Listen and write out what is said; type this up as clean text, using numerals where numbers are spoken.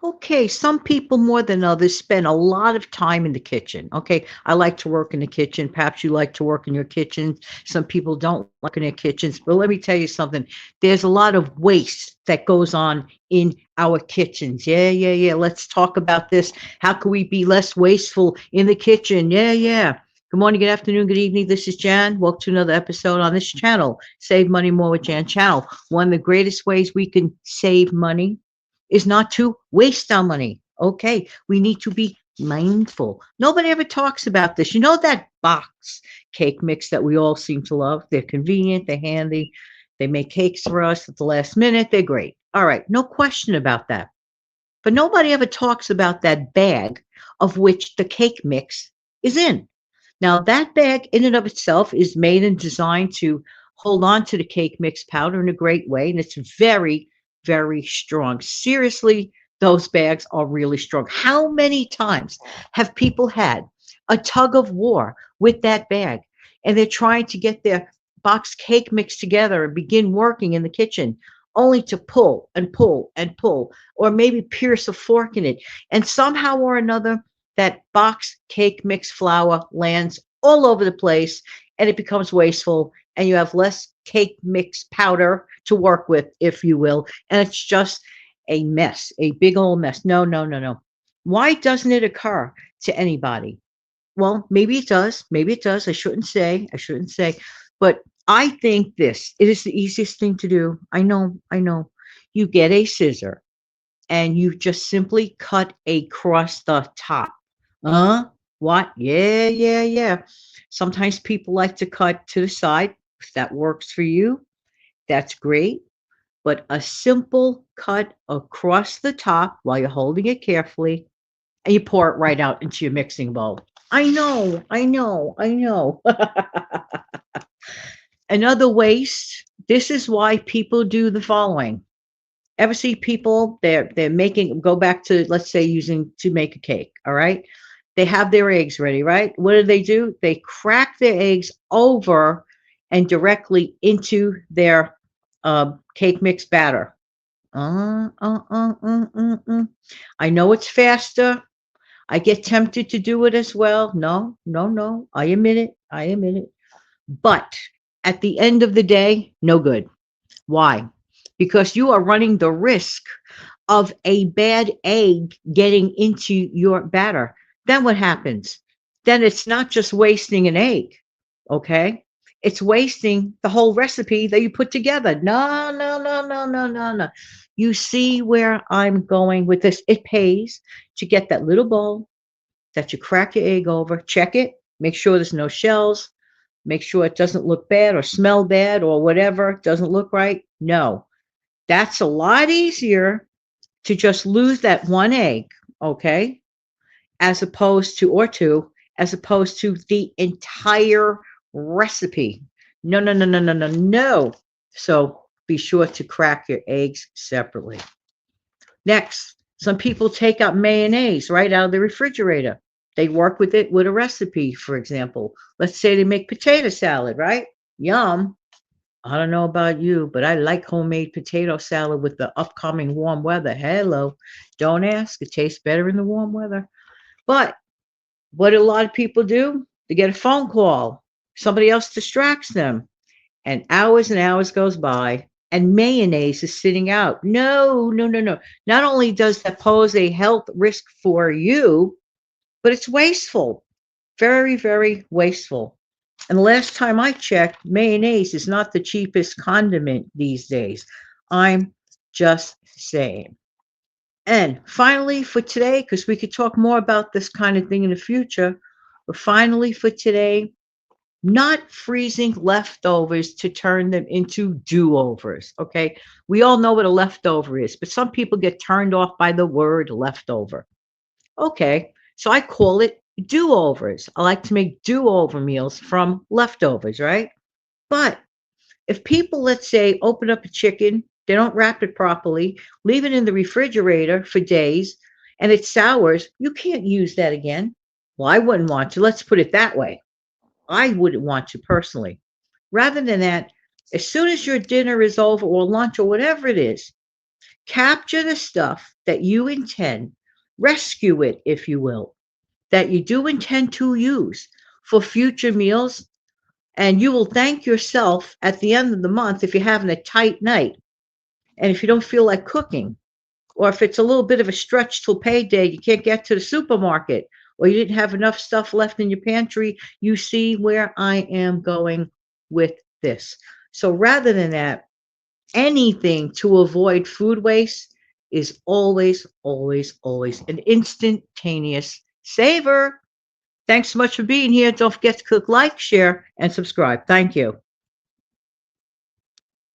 Okay, some people more than others spend a lot of time in the kitchen. Okay, I like to work in the kitchen. Perhaps you like to work in your kitchen. Some people don't work in their kitchens. But let me tell you something. There's a lot of waste that goes on in our kitchens. Yeah, yeah, yeah. Let's talk about this. How can we be less wasteful in the kitchen? Yeah, yeah. Good morning, good afternoon, good evening. This is Jan. Welcome to another episode on this channel, Save Money More with Jan channel. One of the greatest ways we can save money is not to waste our money. Okay, we need to be mindful. Nobody ever talks about this. You know that box cake mix that we all seem to love? They're convenient, they're handy, they make cakes for us at the last minute, they're great. All right, no question about that. But nobody ever talks about that bag of which the cake mix is in. Now, that bag in and of itself is made and designed to hold on to the cake mix powder in a great way, and it's very, very strong. Seriously, those bags are really strong. How many times have people had a tug of war with that bag and they're trying to get their box cake mix together and begin working in the kitchen? Only to pull and pull and pull, or maybe pierce a fork in it. And somehow or another, that box cake mix flour lands all over the place and it becomes wasteful and you have less cake mix powder to work with, if you will, and it's just a mess, a big old mess. No, no, no, no. Why doesn't it occur to anybody? Well, maybe it does, maybe it does. I shouldn't say, but I think this, it is the easiest thing to do. I know. You get a scissor and you just simply cut across the top. Uh, what? Yeah, yeah, yeah. Sometimes people like to cut to the side. If that works for you, that's great. But a simple cut across the top while you're holding it carefully and you pour it right out into your mixing bowl. I know. Another waste. This is why people do the following. Ever see people they're making, go back to, let's say, using to make a cake, all right? They have their eggs ready, right? What do? They crack their eggs over and directly into their cake mix batter. uh, uh, uh, uh, uh. I know it's faster. I get tempted to do it as well. No, no, no. I admit it. But at the end of the day, no good. Why? Because you are running the risk of a bad egg getting into your batter. Then what happens? Then it's not just wasting an egg, okay? It's wasting the whole recipe that you put together. No, no, no, no, no, no, no. You see where I'm going with this? It pays to get that little bowl that you crack your egg over, check it, make sure there's no shells, make sure it doesn't look bad or smell bad or whatever, doesn't look right. No, that's a lot easier to just lose that one egg, okay, as opposed to, or two, as opposed to the entire recipe. No, no, no, no, no, no, no. So be sure to crack your eggs separately. Next, some people take out mayonnaise right out of the refrigerator. They work with it with a recipe, for example. Let's say they make potato salad, right? Yum. I don't know about you, but I like homemade potato salad with the upcoming warm weather. Hello. Don't ask. It tastes better in the warm weather. But what do a lot of people do? They get a phone call. Somebody else distracts them. And hours goes by and mayonnaise is sitting out. No, no, no, no. Not only does that pose a health risk for you, but it's wasteful. Very, very wasteful. And the last time I checked, mayonnaise is not the cheapest condiment these days. I'm just saying. And finally, for today, because we could talk more about this kind of thing in the future, but finally for today, not freezing leftovers to turn them into do overs. Okay. We all know what a leftover is, but some people get turned off by the word leftover. Okay. So I call it do overs. I like to make do over meals from leftovers, right? But if people, let's say, open up a chicken, they don't wrap it properly, leave it in the refrigerator for days, and it sours, you can't use that again. Well, I wouldn't want to. Let's put it that way. I wouldn't want to personally. Rather than that, as soon as your dinner is over or lunch or whatever it is, Capture the stuff that you intend, rescue it, if you will, that you do intend to use for future meals. And you will thank yourself at the end of the month if you're having a tight night and if you don't feel like cooking, or if it's a little bit of a stretch till payday, you can't get to the supermarket, or you didn't have enough stuff left in your pantry. You see where I am going with this. So rather than that, anything to avoid food waste is always, always, always an instantaneous saver. Thanks so much for being here. Don't forget to click like, share, and subscribe. Thank you.